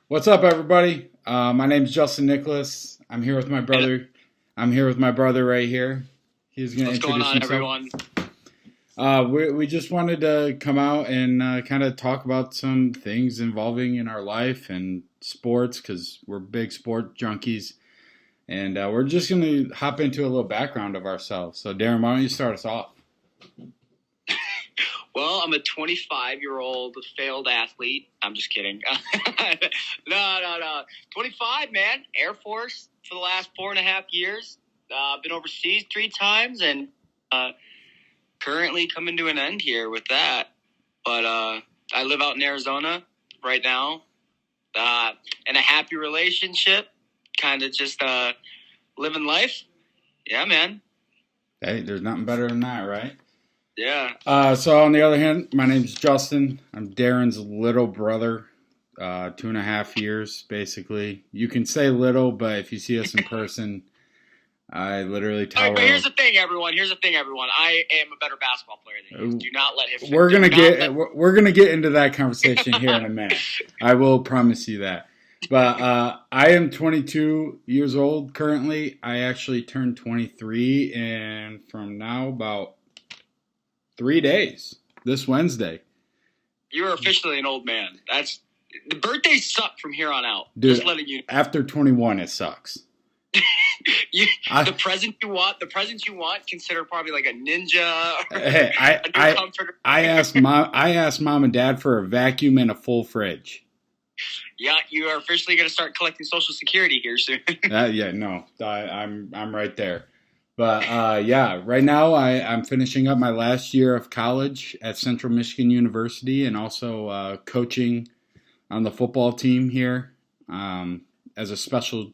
What's up, everybody? My name's Justin Nicholas. I'm here with my brother. I'm here with my brother right here. He's going to What's going introduce on, himself. everyone? We just wanted to come out and kind of talk about some things involving in our life and sports because we're big sport junkies. And we're just going to hop into a little background of ourselves. So, Darren, why don't you start us off? Well, I'm a 25-year-old failed athlete. I'm just kidding. No. 25, man. Air Force for the last 4.5 years. Been overseas 3 times and currently coming to an end here with that. But I live out in Arizona right now in a happy relationship, kind of just living life. Yeah, man. Hey, there's nothing better than that, right? Yeah. So on the other hand, my name's Justin. I'm Darren's little brother. 2.5 years, basically. You can say little, but if you see us in person, I literally All right, tower. but here's the thing, everyone. I am a better basketball player than you. Do not let him. We're gonna get into that conversation here in a minute. I will promise you that. But I am 22 years old currently. I actually turned 23, and from now about 3 days, this Wednesday. You are officially an old man. The birthdays suck from here on out. Dude, just letting you know. After 21, it sucks. The presents you want, consider probably like a ninja. Hey, I asked mom and dad for a vacuum and a full fridge. Yeah, you are officially going to start collecting Social Security here soon. I'm right there. But right now I'm finishing up my last year of college at Central Michigan University and also coaching on the football team here as a special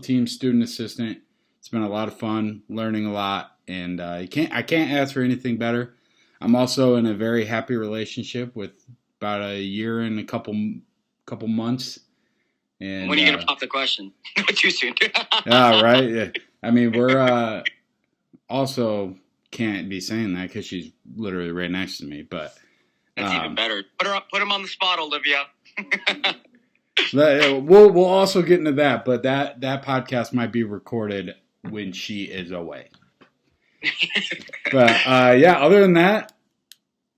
team student assistant. It's been a lot of fun, learning a lot, and I can't ask for anything better. I'm also in a very happy relationship with about a year and a couple months. And when are you gonna pop the question? Too soon. Yeah, right. Yeah. I mean, we're also can't be saying that because she's literally right next to me. But that's even better. Put him on the spot, Olivia. We'll also get into that, but that podcast might be recorded when she is away. But other than that,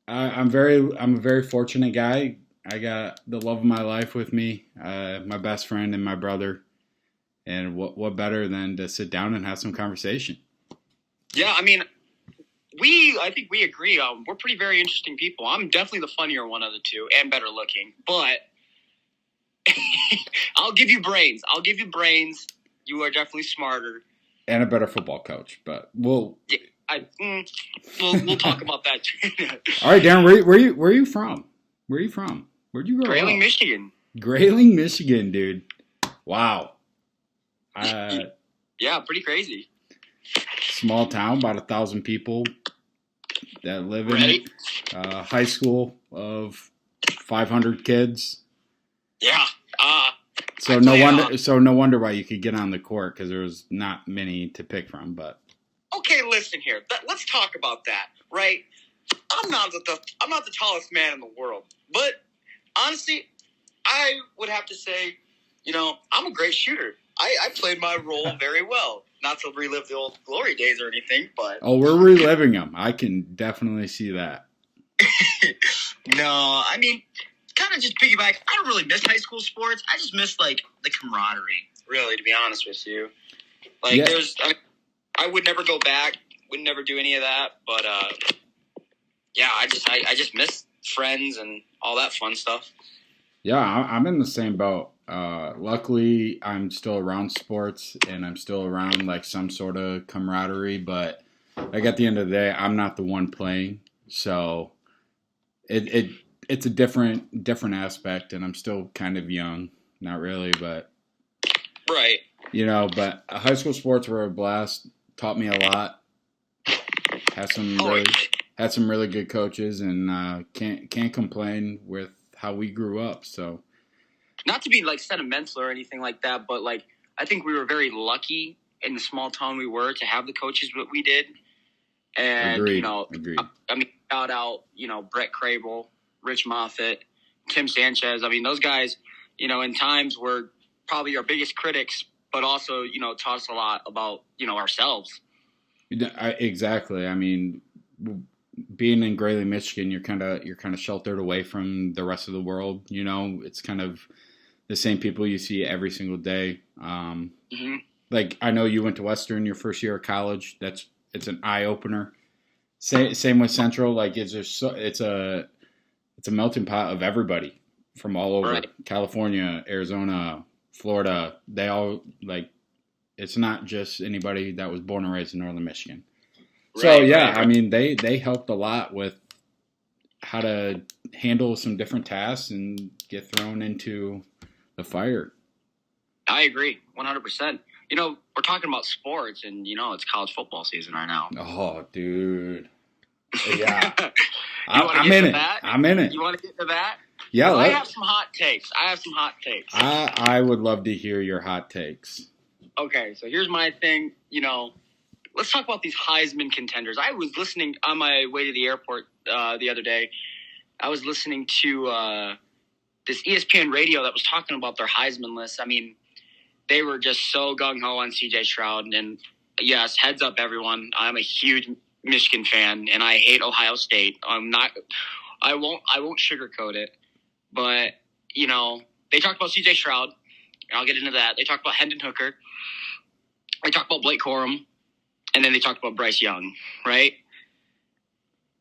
I'm a very fortunate guy. I got the love of my life with me, my best friend and my brother, and what better than to sit down and have some conversation? Yeah, I mean, I think we agree. We're pretty very interesting people. I'm definitely the funnier one of the two and better looking, but I'll give you brains. You are definitely smarter and a better football coach. But we'll talk about that too. All right, Darren, where are you from? Where'd you grow up? Grayling, Michigan. Grayling, Michigan, dude. Wow. Yeah, pretty crazy. Small town, about 1,000 people that live in it. High school of 500 kids. Yeah. So no wonder why you could get on the court because there was not many to pick from. But okay, listen here. Let's talk about that, right? I'm not the tallest man in the world, but honestly, I would have to say, I'm a great shooter. I played my role very well. Not to relive the old glory days or anything, but we're reliving them. I can definitely see that. No, I mean, kind of just piggyback. I don't really miss high school sports. I just miss like the camaraderie. Really, to be honest with you, I would never go back. Would never do any of that. But I just miss friends and all that fun stuff. Yeah, I'm in the same boat. Luckily, I'm still around sports and I'm still around like some sort of camaraderie. But like at the end of the day, I'm not the one playing, so it's a different aspect, and I'm still kind of young. Not really, but right. But high school sports were a blast. Taught me a lot. Had some really good coaches, and can't complain with how we grew up. So, not to be like sentimental or anything like that, but like I think we were very lucky in the small town we were to have the coaches that we did. And Agreed. I mean, shout out, Brett Crable, Rich Moffitt, Tim Sanchez. I mean, those guys. in times we're probably our biggest critics, but also, taught us a lot about, ourselves. Exactly. I mean, being in Grayling, Michigan, you're kind of sheltered away from the rest of the world. It's kind of the same people you see every single day. Mm-hmm. Like, I know you went to Western your first year of college. It's an eye opener. Same with Central. Like, it's a melting pot of everybody from all over. Right. California, Arizona, Florida. They all, like, it's not just anybody that was born and raised in Northern Michigan. So yeah, I mean, they helped a lot with how to handle some different tasks and get thrown into the fire. I agree, 100%. We're talking about sports, and it's college football season right now. Oh, dude. Yeah. I'm in it. I'm in it. You want to get into that? Yeah. I have some hot takes. I would love to hear your hot takes. Okay, so here's my thing. Let's talk about these Heisman contenders. I was listening on my way to the airport the other day. I was listening to this ESPN radio that was talking about their Heisman list. I mean, they were just so gung-ho on C.J. Stroud. And yes, heads up, everyone. I'm a huge Michigan fan, and I hate Ohio State. I won't sugarcoat it. But, they talked about C.J. Stroud, and I'll get into that. They talked about Hendon Hooker. They talked about Blake Corum. And then they talked about Bryce Young, right?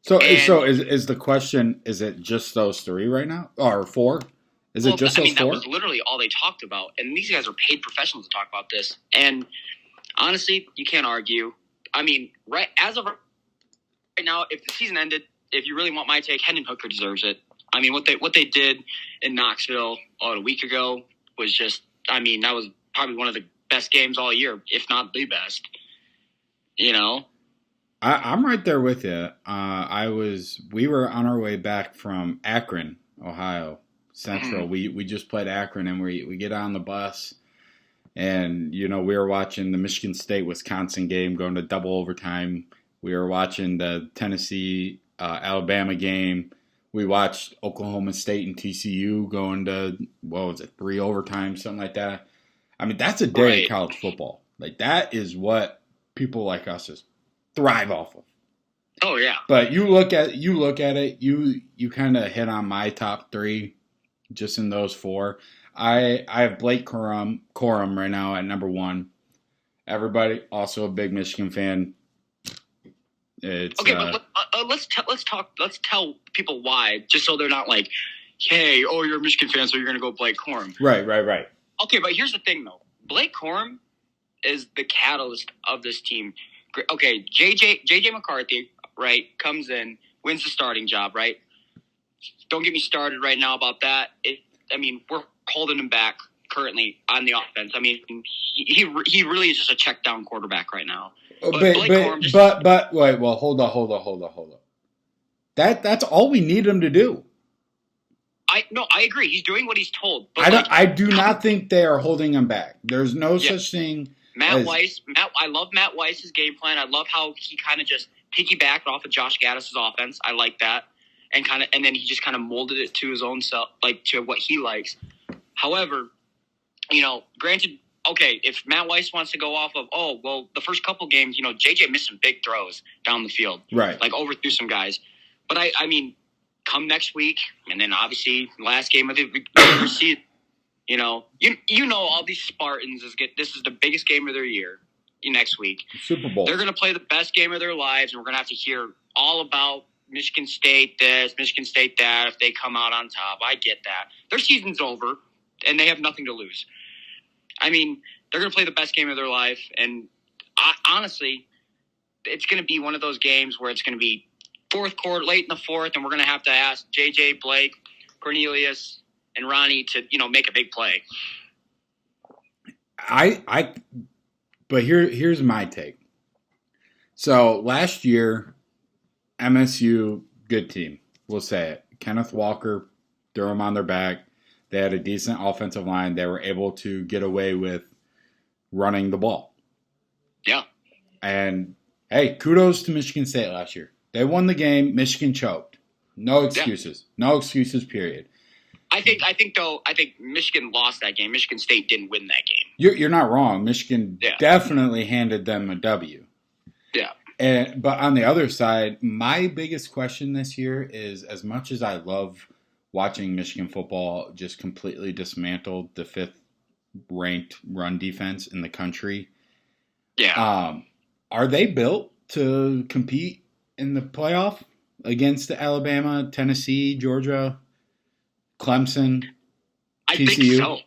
So is the question, is it just those three right now? Or four? Is it just those four? That was literally all they talked about. And these guys are paid professionals to talk about this. And honestly, you can't argue. I mean, as of right now, if the season ended, if you really want my take, Hendon Hooker deserves it. I mean, what they did in Knoxville a week ago was just, that was probably one of the best games all year, if not the best. I'm right there with you. We were on our way back from Akron, Ohio Central. We just played Akron, and we get on the bus, and we were watching the Michigan State Wisconsin game going to double overtime. We were watching the Tennessee Alabama game. We watched Oklahoma State and TCU going to 3 overtime, something like that. I mean, that's a day of college football. Like, that is what people like us just thrive off of. Oh yeah. But you look at it, you kind of hit on my top three, just in those four. I have Blake Corum right now at number one. Everybody also a big Michigan fan. It's okay, but let's tell people why, just so they're not like, hey, you're a Michigan fan, so you're gonna go Blake Corum. Right. Okay, but here's the thing though, Blake Corum is the catalyst of this team. Okay, JJ McCarthy, right, comes in, wins the starting job, right? Don't get me started right now about that. We're holding him back currently on the offense. I mean, he really is just a check down quarterback right now. But wait, well, hold on. That's all we need him to do. I agree. He's doing what he's told. But I do not think they are holding him back. There's no such thing. Matt Weiss. I love Matt Weiss's game plan. I love how he kind of just piggybacked off of Josh Gaddis' offense. I like that, and then he just kind of molded it to his own self, like to what he likes. However, granted, okay, if Matt Weiss wants to go off of, the first couple games, JJ missed some big throws down the field, right? Like overthrew some guys. But I mean, come next week, and then obviously last game of the regular season. All these Spartans this is the biggest game of their year next week. Super Bowl. They're going to play the best game of their lives, and we're going to have to hear all about Michigan State this, Michigan State that, if they come out on top. I get that. Their season's over, and they have nothing to lose. I mean, they're going to play the best game of their life, and honestly, it's going to be one of those games where it's going to be fourth quarter, late in the fourth, and we're going to have to ask JJ, Blake, Cornelius, and Ronnie to, make a big play. But here's my take. So last year, MSU, good team. We'll say it. Kenneth Walker, threw them on their back. They had a decent offensive line. They were able to get away with running the ball. Yeah. And, hey, kudos to Michigan State last year. They won the game. Michigan choked. No excuses. Yeah. No excuses, period. I think Michigan lost that game. Michigan State didn't win that game. You're not wrong. Michigan definitely handed them a W. Yeah. But on the other side, my biggest question this year is, as much as I love watching Michigan football just completely dismantle the 5th-ranked run defense in the country, are they built to compete in the playoff against Alabama, Tennessee, Georgia, Clemson, I TCU? think so.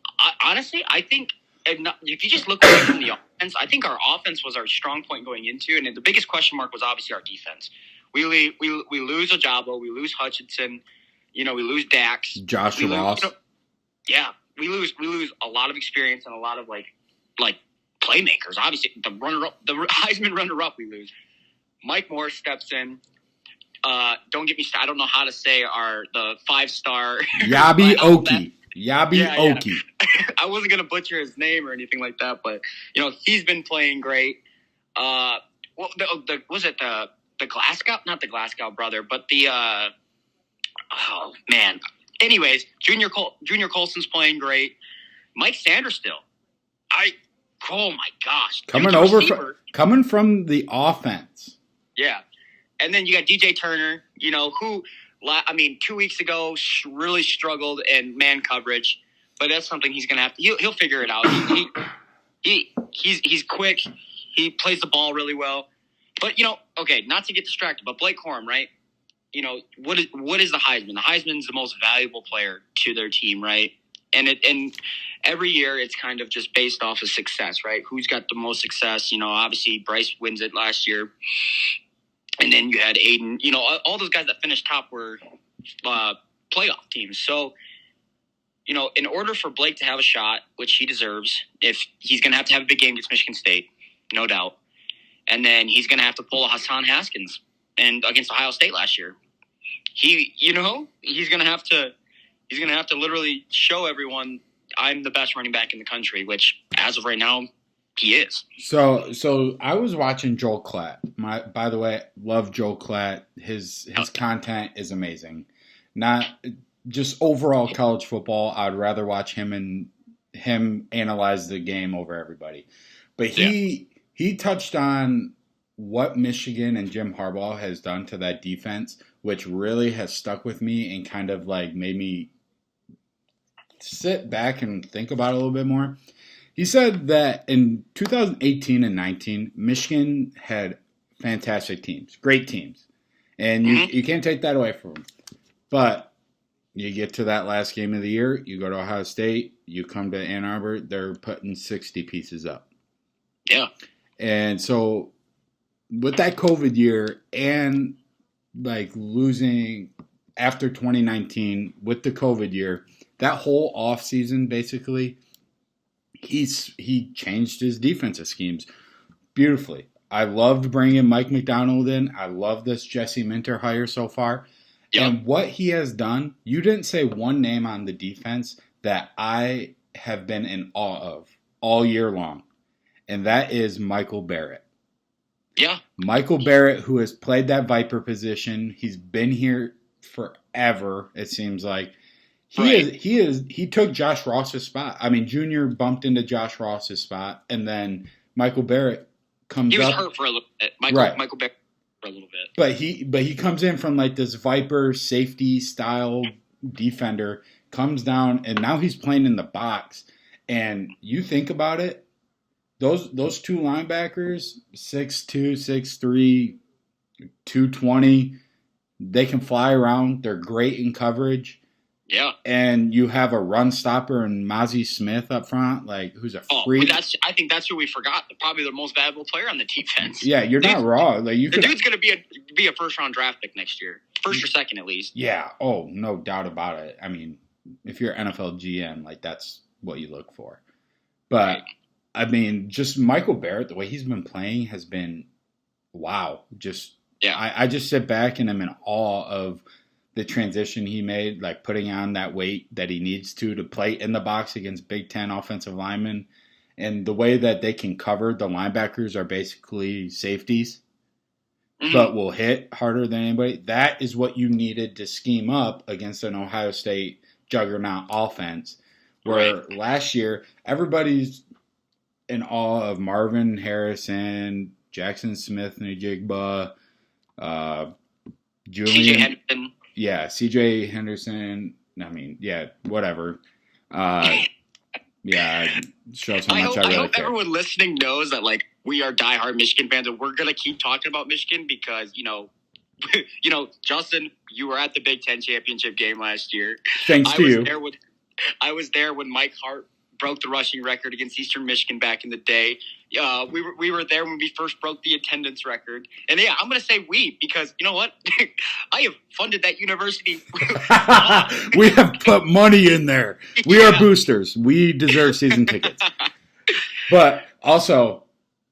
Honestly, I think if you just look away from the offense, I think our offense was our strong point going into, and the biggest question mark was obviously our defense. We lose Ojabo, we lose Hutchinson, we lose Dax, Josh Ross. We lose a lot of experience and a lot of like playmakers. Obviously, the Heisman runner-up we lose. Mike Morris steps in. Don't get me started. I don't know how to say the 5-star Yabi Oki. Oki. I wasn't gonna butcher his name or anything like that, but he's been playing great. Was it the Glasgow? Not the Glasgow brother, but the oh man. Anyways, Junior Colson's playing great. Mike Sanders still. Oh my gosh. Coming from the offense. Yeah. And then you got DJ Turner, who, 2 weeks ago really struggled in man coverage, but that's something he's going to have to, he'll figure it out. He's quick. He plays the ball really well. But, okay, not to get distracted, but Blake Corum, right? What is the Heisman? The Heisman's the most valuable player to their team, right? And every year it's kind of just based off of success, right? Who's got the most success? Obviously Bryce wins it last year. And then you had Aiden. All those guys that finished top were playoff teams. So, in order for Blake to have a shot, which he deserves, if he's going to have a big game against Michigan State, no doubt. And then he's going to have to pull a Hassan Haskins and against Ohio State last year. He's going to have to literally show everyone I'm the best running back in the country, which as of right now, he is. So I was watching Joel Klatt. By the way, love Joel Klatt. His content is amazing. Not just overall college football. I'd rather watch him analyze the game over everybody. But he touched on what Michigan and Jim Harbaugh has done to that defense, which really has stuck with me and kind of like made me sit back and think about it a little bit more. He said that in 2018 and 19, Michigan had fantastic teams, great teams. And you can't take that away from them. But you get to that last game of the year, you go to Ohio State, you come to Ann Arbor, they're putting 60 pieces up. Yeah. And so with that COVID year and like losing after 2019 with the COVID year, that whole offseason basically – he changed his defensive schemes beautifully. I loved bringing Mike McDonald in. I love this Jesse Minter hire so far. Yep. And what he has done, you didn't say one name on the defense that I have been in awe of all year long, and that is Michael Barrett. Yeah. Michael Barrett, who has played that Viper position. He's been here forever, it seems like. He took Josh Ross's spot. Junior bumped into Josh Ross's spot, and then Michael Barrett comes up. He was hurt for a little bit. Michael Barrett for a little bit. But he comes in from like this Viper safety style defender, comes down, and now he's playing in the box. And you think about it, those two linebackers, 6'2", 6'3", 220, they can fly around. They're great in coverage. Yeah. And you have a run stopper and Mozzie Smith up front, who's a freak. I think that's who we forgot. Probably the most valuable player on the defense. Yeah, you're not wrong. The dude's going to be a first-round draft pick next year. First or second, at least. Yeah. Oh, no doubt about it. If you're NFL GM, that's what you look for. But, just Michael Barrett, the way he's been playing has been, wow. I just sit back and I'm in awe of the transition he made, putting on that weight that he needs to play in the box against Big Ten offensive linemen, and the way that they can cover. The linebackers are basically safeties, but will hit harder than anybody. That is what you needed to scheme up against an Ohio State juggernaut offense. Where Right. last year, everybody's in awe of Marvin Harrison, Jackson Smith, Njigba, TJ Julian, Henderson. CJ Henderson. I mean, whatever. Shows how much I really hope care. everyone listening knows that like we are diehard Michigan fans, and we're gonna keep talking about Michigan because Justin, you were at the Big Ten championship game last year. Thanks to you. I was there when Mike Hart broke the rushing record against Eastern Michigan back in the day. We were there when we first broke the attendance record. And yeah, I'm going to say we because you know what? I have funded that university. We have put money in there. We are boosters. We deserve season tickets. But also,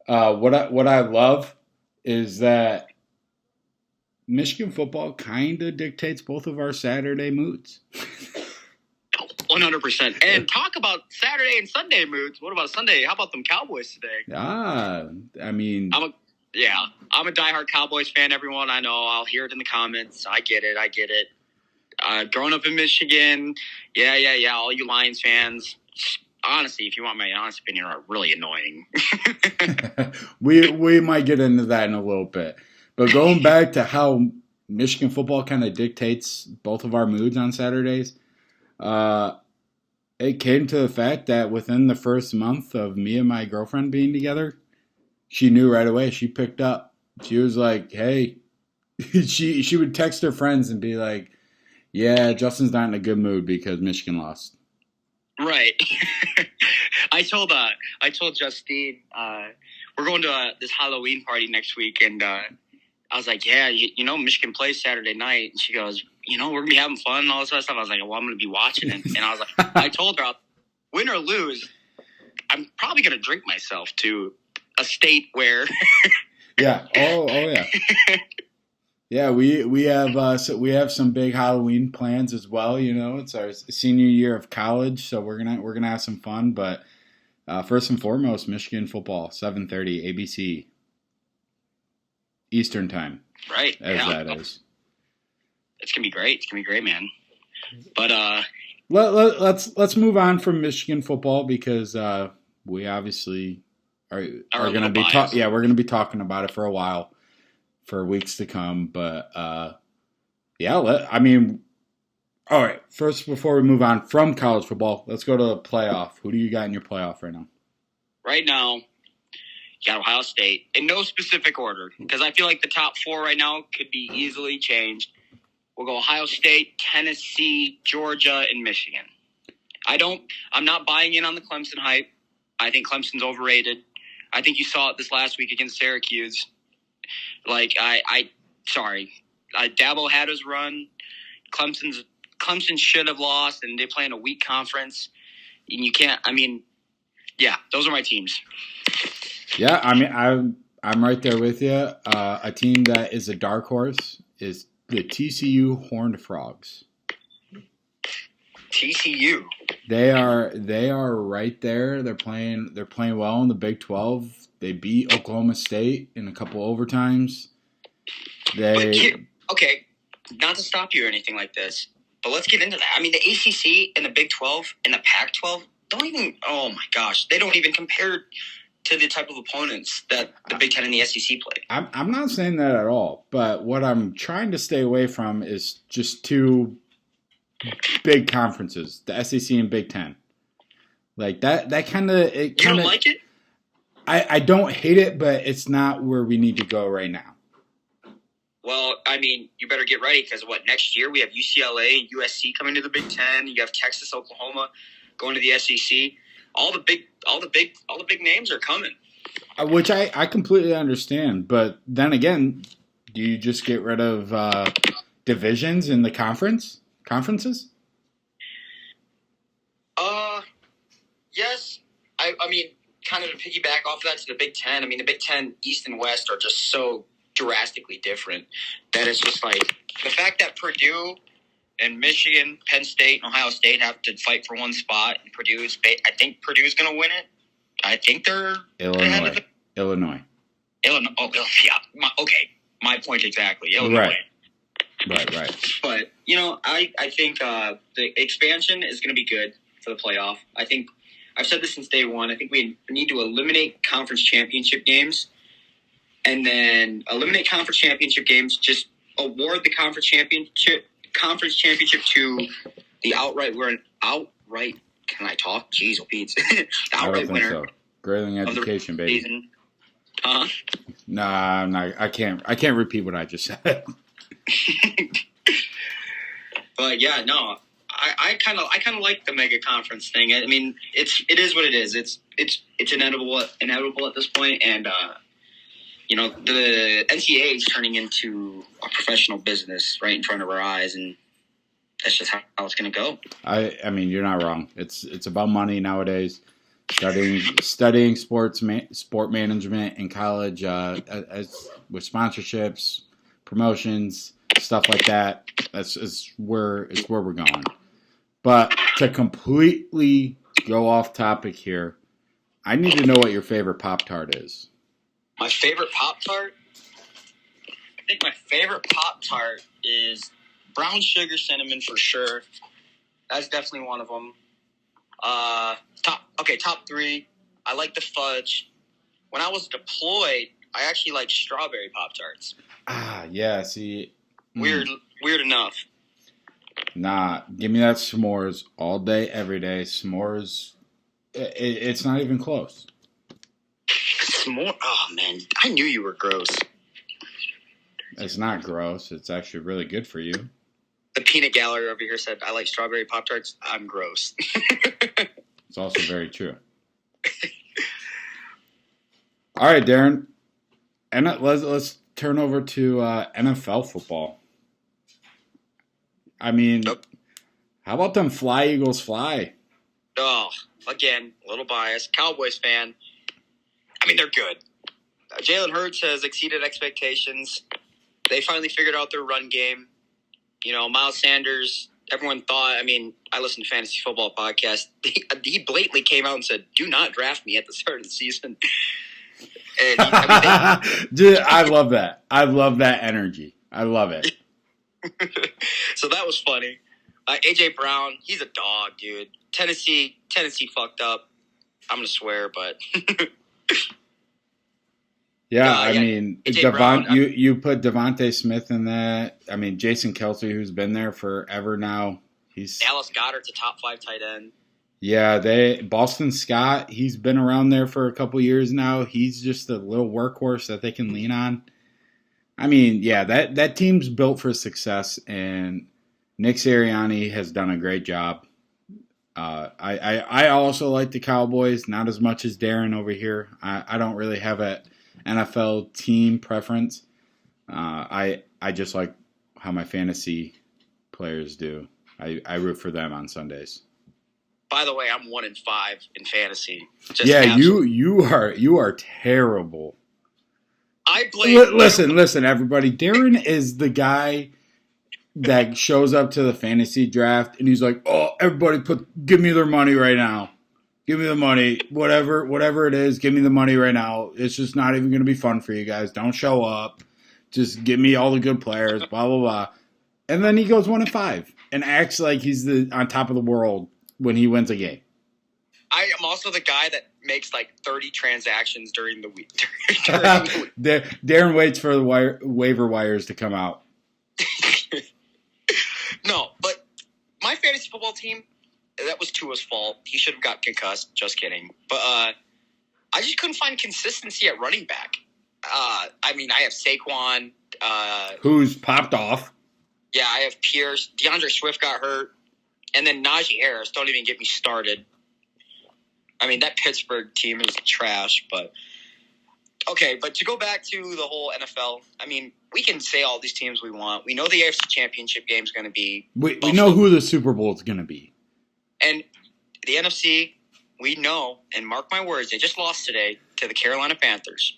what I love is that Michigan football kind of dictates both of our Saturday moods. 100%. And talk about Saturday and Sunday moods. What about Sunday? How about them Cowboys today? I mean, I'm a diehard Cowboys fan. Everyone I know, I'll hear it in the comments. I get it. Growing up in Michigan, yeah. All you Lions fans, honestly, if you want my honest opinion, are really annoying. we might get into that in a little bit. But going back to how Michigan football kind of dictates both of our moods on Saturdays, it came to the fact that within the first month of me and my girlfriend being together, she knew right away. She picked up. She was like, hey, she would text her friends and be like, yeah, Justin's not in a good mood because Michigan lost. Right. I told Justine, we're going to this Halloween party next week, and I was like, yeah, Michigan plays Saturday night. And she goes, we're going to be having fun and all this other stuff. I was like, well, I'm going to be watching it. And I was like, I told her, win or lose, I'm probably going to drink myself to a state where. Yeah. Oh, yeah. Yeah, we have some big Halloween plans as well. It's our senior year of college, so we're gonna have some fun. But first and foremost, Michigan football, 7:30 ABC Eastern time. Right. That is. It's gonna be great. It's gonna be great, man. But let's move on from Michigan football because we obviously are going to be we're going to be talking about it for a while, for weeks to come. But all right. First, before we move on from college football, let's go to the playoff. Who do you got in your playoff right now? Right now, you got Ohio State in no specific order because I feel like the top four right now could be easily changed. We'll go Ohio State, Tennessee, Georgia, and Michigan. I'm not buying in on the Clemson hype. I think Clemson's overrated. I think you saw it this last week against Syracuse. Like, Dabo had his run. Clemson should have lost, and they play in a weak conference. And you can't, those are my teams. Yeah, I'm right there with you. A team that is a dark horse is the TCU Horned Frogs. TCU. They are right there. They're playing well in the Big 12. They beat Oklahoma State in a couple overtimes. Okay, not to stop you or anything like this, but let's get into that. I mean, the ACC and the Big 12 and the Pac-12 they don't even compare to the type of opponents that the Big Ten and the SEC play. I'm not saying that at all, but what I'm trying to stay away from is just two big conferences, the SEC and Big Ten. Like that kind of. You don't like it? I don't hate it, but it's not where we need to go right now. Well, you better get ready because next year we have UCLA and USC coming to the Big Ten. You have Texas, Oklahoma going to the SEC. All the big names are coming. Which I completely understand, but then again, do you just get rid of divisions in the conferences? Yes. Kind of to piggyback off of that to the Big Ten. The Big Ten East and West are just so drastically different that it's just like the fact that Purdue and Michigan, Penn State, and Ohio State have to fight for one spot, and I think Purdue's going to win it. I think they're Illinois. Oh, yeah. Okay, my point exactly. Illinois. Right. Right. But, I think the expansion is going to be good for the playoff. I think I've said this since day one. I think we need to eliminate conference championship games, and then eliminate conference championship games. Just award the conference championship to the outright winner. Outright, can I talk? Jeez, oh Pete. The outright winner. So. Grayling Education, baby. Season. Huh? Nah, I'm not. I can't repeat what I just said. But yeah, no. I kind of like the mega conference thing. I mean, it is what it is. It's inevitable at this point, and the NCAA is turning into a professional business right in front of our eyes, and that's just how it's going to go. I mean, you're not wrong. It's about money nowadays. Studying sport management in college, as with sponsorships, promotions, stuff like that. It's where we're going. But to completely go off topic here, I need to know what your favorite Pop-Tart is. My favorite Pop-Tart? I think my favorite Pop-Tart is brown sugar cinnamon for sure. That's definitely one of them. Top three. I like the fudge. When I was deployed, I actually liked strawberry Pop-Tarts. Ah, yeah, see. Weird enough. Nah, give me that s'mores all day, every day. S'mores, it's not even close. S'more? Oh, man. I knew you were gross. It's not gross. It's actually really good for you. The peanut gallery over here said, I like strawberry Pop-Tarts. I'm gross. It's also very true. All right, Darren. And let's turn over to NFL football. I mean, nope. How about them Fly Eagles fly? Oh, again, a little biased. Cowboys fan. I mean, they're good. Jalen Hurts has exceeded expectations. They finally figured out their run game. Miles Sanders, everyone thought, I listened to Fantasy Football Podcast. He blatantly came out and said, do not draft me at the start of the season. And Dude, I love that. I love that energy. I love it. So that was funny. A.J. Brown, he's a dog, dude. Tennessee fucked up. I'm going to swear, but... Yeah, I mean, you put Devontae Smith in that. I mean, Jason Kelce, who's been there forever now. Dallas Goedert's a top 5 tight end. Yeah, Boston Scott, he's been around there for a couple years now. He's just a little workhorse that they can lean on. I mean, yeah, that team's built for success, and Nick Sirianni has done a great job. I also like the Cowboys, not as much as Darren over here. I don't really have a NFL team preference. I just like how my fantasy players do. I root for them on Sundays. By the way, I'm 1-5 in fantasy. You are terrible. I blame. Listen, everybody. Darren is the guy that shows up to the fantasy draft and he's like, "Oh, everybody, give me their money right now. Give me the money, whatever it is. Give me the money right now. It's just not even going to be fun for you guys. Don't show up. Just give me all the good players. Blah blah blah." And then he goes 1-5 and acts like he's on top of the world when he wins a game. I am also the guy that makes like 30 transactions during the week. Darren waits for the waiver wires to come out. No, but my fantasy football team, that was Tua's fault. He should have got concussed. Just kidding. But I just couldn't find consistency at running back. I have Saquon. Who's popped off. Yeah, I have Pierce. DeAndre Swift got hurt. And then Najee Harris. Don't even get me started. That Pittsburgh team is trash, but... Okay, but to go back to the whole NFL, we can say all these teams we want. We know the AFC Championship game is going to be... We know who the Super Bowl is going to be. And the NFC, we know, and mark my words, they just lost today to the Carolina Panthers.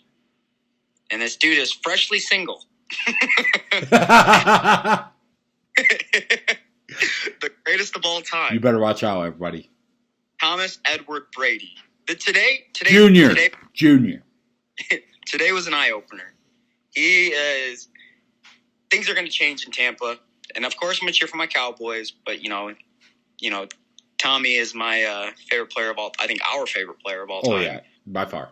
And this dude is freshly single. The greatest of all time. You better watch out, everybody. Thomas Edward Brady. Today, Junior. Today was an eye-opener. He is things are going to change in Tampa. And, of course, I'm going to cheer for my Cowboys. But, Tommy is my favorite player of all – I think our favorite player of all time. Oh, yeah, by far.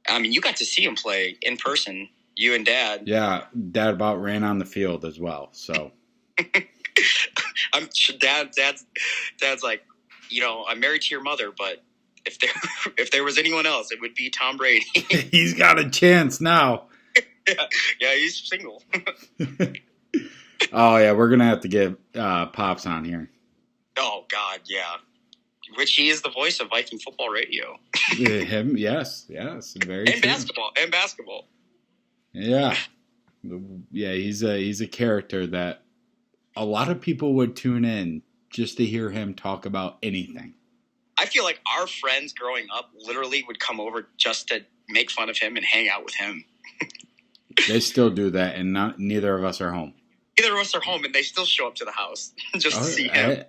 I mean, you got to see him play in person, you and Dad. Yeah, Dad about ran on the field as well, so. I'm sure Dad's like, I'm married to your mother, but if there was anyone else, it would be Tom Brady. He's got a chance now. Yeah, he's single. Oh, yeah, we're going to have to get Pops on here. Oh, God, yeah. Which he is the voice of Viking Football Radio. Him, yes, very and true. basketball. Yeah, he's a character that a lot of people would tune in just to hear him talk about anything. I feel like our friends growing up literally would come over just to make fun of him and hang out with him. They still do that, and neither of us are home. Neither of us are home, and they still show up to the house just to see him.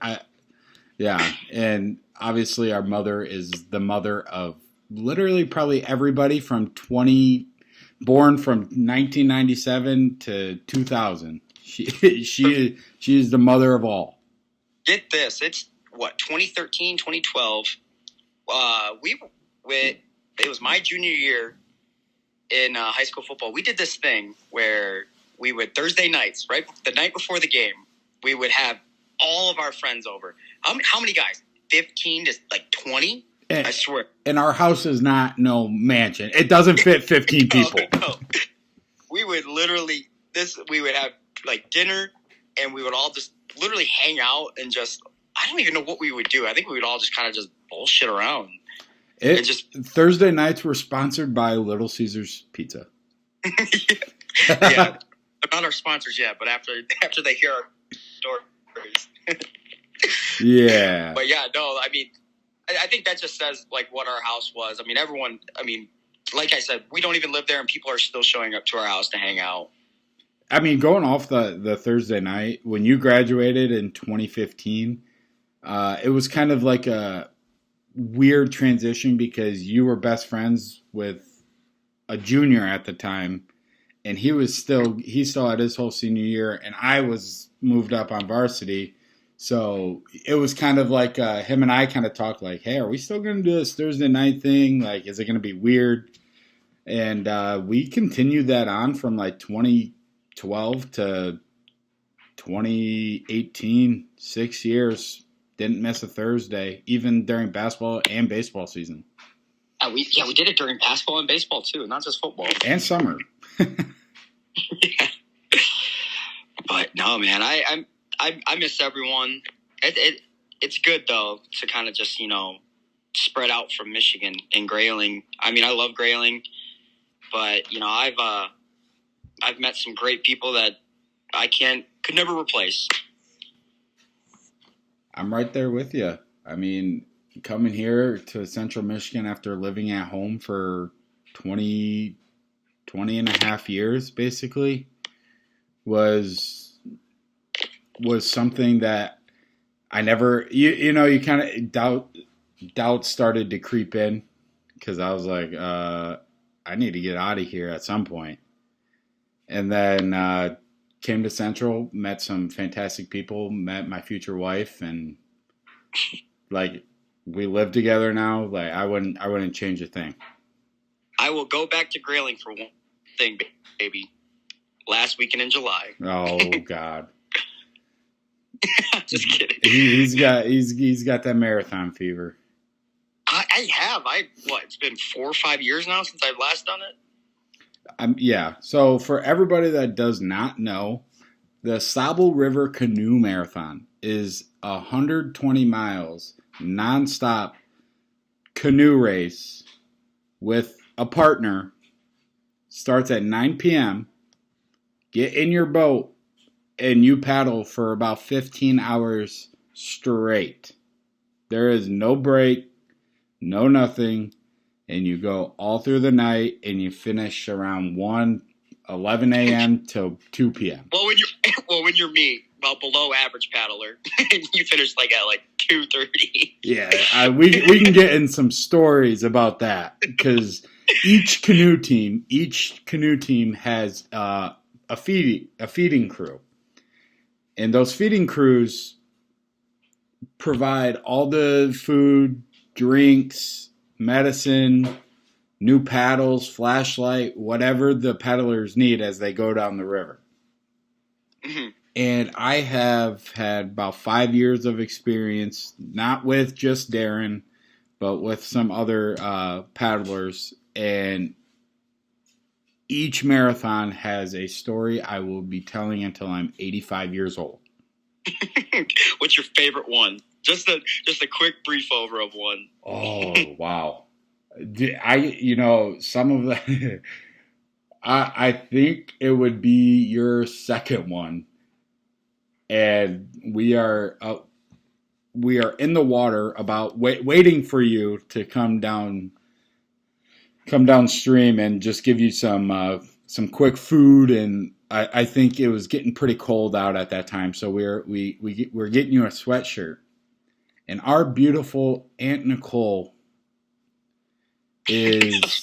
Yeah, and obviously our mother is the mother of literally probably everybody born from 1997 to 2000. She is the mother of all. Get this, it's 2013, 2012. It was my junior year in high school football. We did this thing where we would Thursday nights, right the night before the game, we would have all of our friends over. How many guys? 15 to 20? I swear. And our house is not no mansion. It doesn't fit 15 people. No. We would literally we would have dinner, and we would all just literally hang out and just I don't even know what we would do. I think we would all just kind of just bullshit around. Thursday nights were sponsored by Little Caesars Pizza. Yeah. They're not our sponsors yet, but after they hear our stories. Yeah. But yeah, no, I mean, I think that just says what our house was. I mean, everyone, like I said, we don't even live there and people are still showing up to our house to hang out. I mean, going off the Thursday night, when you graduated in 2015, it was kind of like a weird transition because you were best friends with a junior at the time, and he still had his whole senior year, and I was moved up on varsity. So it was kind of like him and I kind of talked like, hey, are we still going to do this Thursday night thing? Is it going to be weird? And we continued that on from 2012 to 2018, 6 years. Didn't miss a Thursday, even during basketball and baseball season. We did it during basketball and baseball too, not just football. And summer. Yeah. But no, man, I miss everyone. It's good though to kind of just spread out from Michigan and Grayling. I mean, I love Grayling, but I've met some great people that I could never replace. I'm right there with you. I mean, coming here to Central Michigan after living at home for 20 and a half years, basically, was something that I never, you kind of doubt started to creep in because I was like, I need to get out of here at some point. And then came to Central, met some fantastic people, met my future wife, and we live together now. I wouldn't change a thing. I will go back to Grayling for one thing, baby. Last weekend in July. Oh God. Just kidding. He's got that marathon fever. I have. It's been 4 or 5 years now since I've last done it. Yeah. So for everybody that does not know, the Sable River Canoe Marathon is 120 miles nonstop canoe race with a partner. Starts at 9 p.m. Get in your boat and you paddle for about 15 hours straight. There is no break, no nothing. And you go all through the night, and you finish around 11 a.m. till 2 p.m. When you're me, below average paddler, and you finish at 2:30. Yeah, we can get in some stories about that because each canoe team has a feeding crew, and those feeding crews provide all the food, drinks, medicine, new paddles, flashlight, whatever the paddlers need as they go down the river. Mm-hmm. And I have had about 5 years of experience, not with just Darren, but with some other paddlers. And each marathon has a story I will be telling until I'm 85 years old. What's your favorite one? Just a quick brief over of one. Oh, wow. Some of the, I think it would be your second one. And we are in the water about waiting for you to come downstream and just give you some quick food. And I think it was getting pretty cold out at that time, so we're getting you a sweatshirt. And our beautiful Aunt Nicole is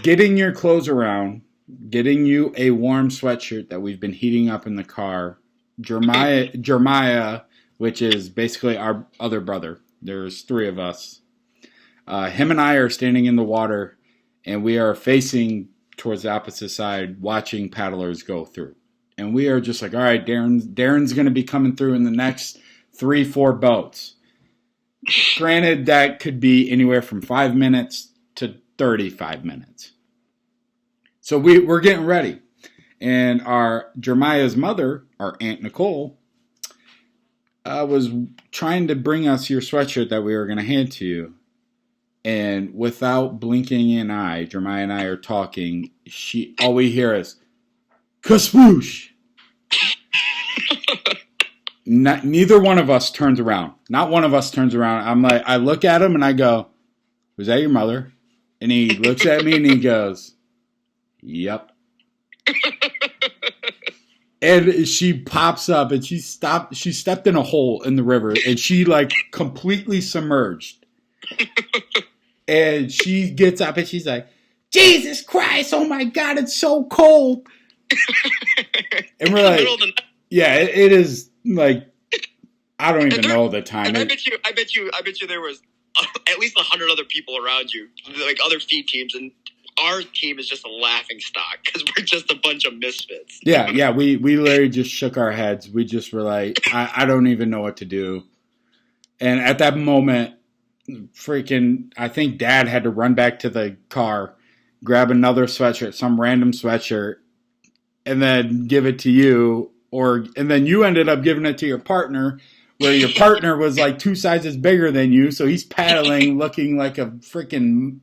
getting your clothes around, getting you a warm sweatshirt that we've been heating up in the car. Jeremiah, which is basically our other brother. There's 3 of us. Him and I are standing in the water, and we are facing towards the opposite side, watching paddlers go through. And we are just like, all right, Darren's going to be coming through in the next 3-4 boats. Granted, that could be anywhere from 5 minutes to 35 minutes. So we're getting ready. And Jeremiah's mother, our Aunt Nicole, was trying to bring us your sweatshirt that we were going to hand to you. And without blinking an eye, Jeremiah and I are talking. All we hear is, "Kaswoosh!" Neither one of us turns around. Not one of us turns around. I look at him and I go, "Was that your mother?" And he looks at me and he goes, "Yep." And she pops up and she stepped in a hole in the river and she completely submerged. And she gets up and she's like, "Jesus Christ, oh my God, it's so cold." And we're like, yeah, it is I don't even know the time. And I bet you there was at least 100 other people around you, other feed teams, and our team is just a laughing stock because we're just a bunch of misfits. Yeah, we literally just shook our heads. We just were like, I don't even know what to do. And at that moment, I think Dad had to run back to the car, grab another sweatshirt, some random sweatshirt, and then give it to you. And then you ended up giving it to your partner, where your partner was 2 sizes bigger than you, so he's paddling, looking like a freaking.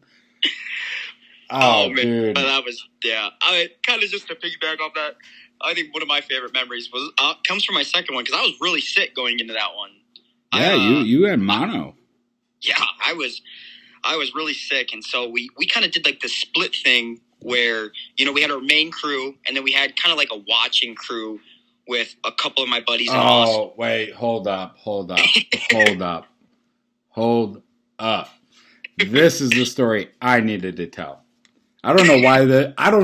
Oh, man, dude. That was I kind of just to piggyback off that. I think one of my favorite memories comes from my second one because I was really sick going into that one. Yeah, you had mono. Yeah, I was really sick, and so we kind of did the split thing where we had our main crew, and then we had kind of a watching crew with a couple of my buddies. Oh, wait, hold up. This is the story I needed to tell. I don't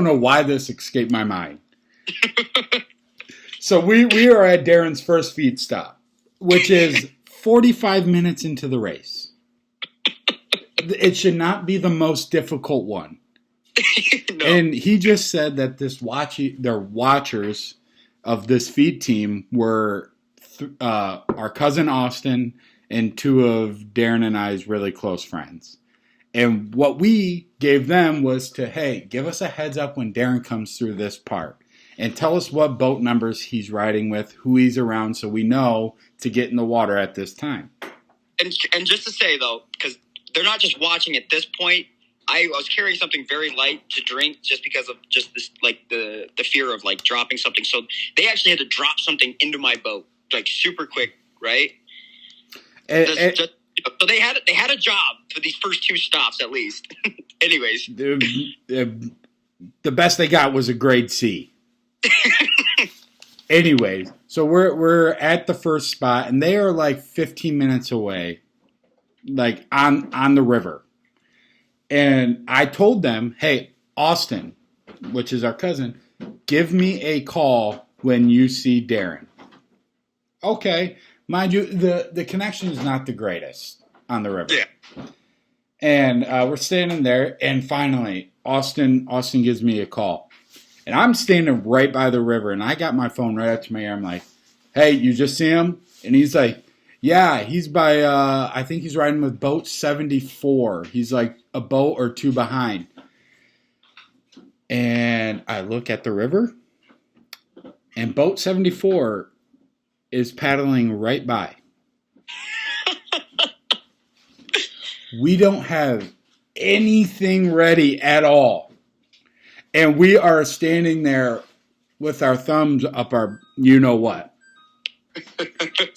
know why this escaped my mind. So we are at Darren's first feed stop, which is 45 minutes into the race. It should not be the most difficult one. No. And he just said that their watchers of this feed team were our cousin Austin and 2 of Darren and I's really close friends. And what we gave them was hey, give us a heads up when Darren comes through this part. And tell us what boat numbers he's riding with, who he's around, so we know to get in the water at this time. And just to say, though, because they're not just watching at this point, I was carrying something very light to drink just because of just this, the fear of, dropping something. So they actually had to drop something into my boat, super quick, right? So they had a job for these first 2 stops at least. Anyways. The best they got was a grade C. Anyways, so we're at the first spot, and they are 15 minutes away, on the river. And I told them, hey, Austin, which is our cousin, give me a call when you see Darren. Okay. Mind you, the connection is not the greatest on the river. Yeah. And we're standing there, and finally, Austin gives me a call. And I'm standing right by the river, and I got my phone right up to my ear. I'm like, hey, you just see him? And he's like, yeah, he's by, I think he's riding with boat 74. He's like a boat or two behind. And I look at the river, and boat 74 is paddling right by. We don't have anything ready at all. And we are standing there with our thumbs up our you-know-what.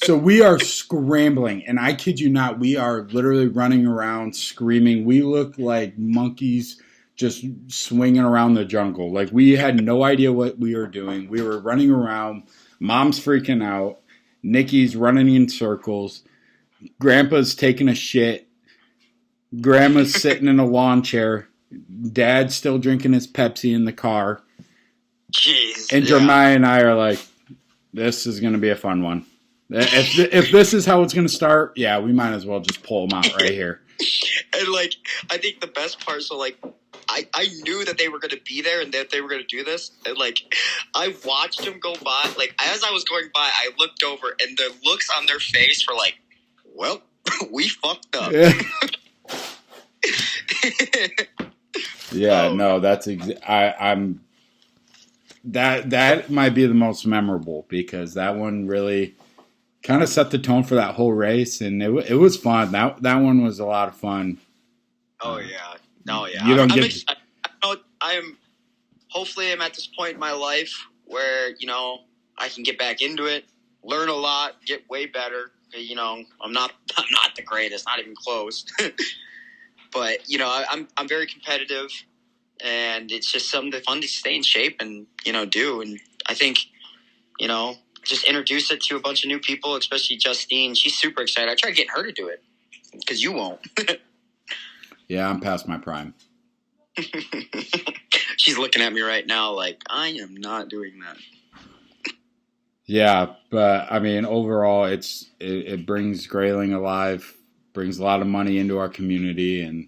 So we are scrambling. And I kid you not, we are literally running around screaming. We look like monkeys just swinging around the jungle. Like, we had no idea what we were doing. We were running around. Mom's freaking out. Nikki's running in circles. Grandpa's taking a shit. Grandma's sitting in a lawn chair. Dad's still drinking his Pepsi in the car. Jeez. And Jeremiah and I are like, this is going to be a fun one. If this is how it's going to start, yeah, we might as well just pull them out right here. And, like, I think the best part, so, like, I knew that they were going to be there and that they were going to do this. And, like, I watched them go by. Like, as I was going by, I looked over, and the looks on their face were like, well, we fucked up. Yeah, no, that's I'm that might be the most memorable, because that one really kind of set the tone for that whole race, and it was fun. That one was a lot of fun. Oh yeah, no, yeah. You don't I'm get. excited. Hopefully I'm at this point in my life where I can get back into it, learn a lot, get way better. I'm not the greatest, not even close. But I'm very competitive, and it's just something fun to stay in shape and do. And I think just introduce it to a bunch of new people, especially Justine. She's super excited. I tried getting her to do it because you won't. Yeah, I'm past my prime. She's looking at me right now like, I am not doing that. Yeah, but I mean, overall, it brings Grayling alive. Brings a lot of money into our community, and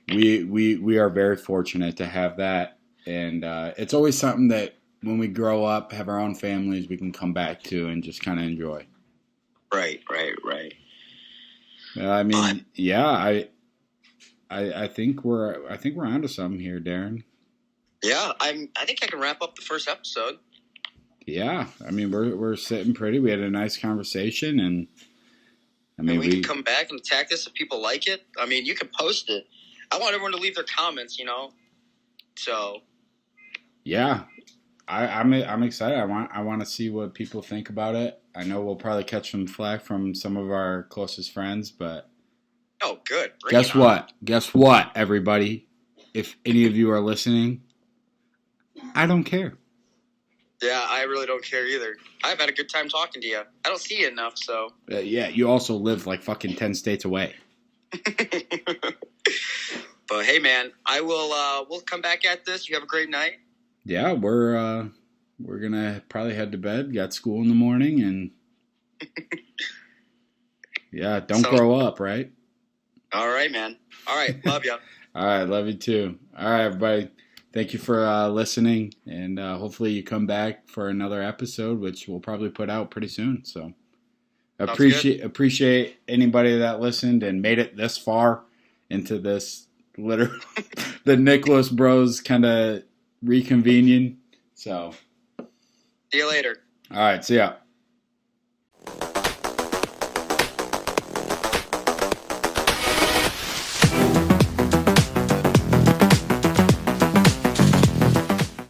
we are very fortunate to have that. And it's always something that when we grow up, have our own families, we can come back to and just kind of enjoy. Right. I mean, yeah, I think we're onto something here, Darren. Yeah, I think I can wrap up the first episode. Yeah, I mean, we're sitting pretty. We had a nice conversation, and I mean, we can come back and attack this if people like it. I mean, you can post it. I want everyone to leave their comments, So. Yeah, I'm excited. I want to see what people think about it. I know we'll probably catch some flack from some of our closest friends, but. Oh, good. Guess what, everybody? If any of you are listening, I don't care. Yeah, I really don't care either. I've had a good time talking to you. I don't see you enough, so. Yeah, you also live like fucking 10 states away. But hey, man, I will. We'll come back at this. You have a great night. Yeah, we're gonna probably head to bed. Got school in the morning, and yeah, don't grow up, right? All right, man. All right, love you. All right, love you too. All right, everybody. Thank you for listening, and hopefully you come back for another episode, which we'll probably put out pretty soon. So appreciate anybody that listened and made it this far into this literally the Nicholas Bros kind of reconvening. So see you later. All right, see ya.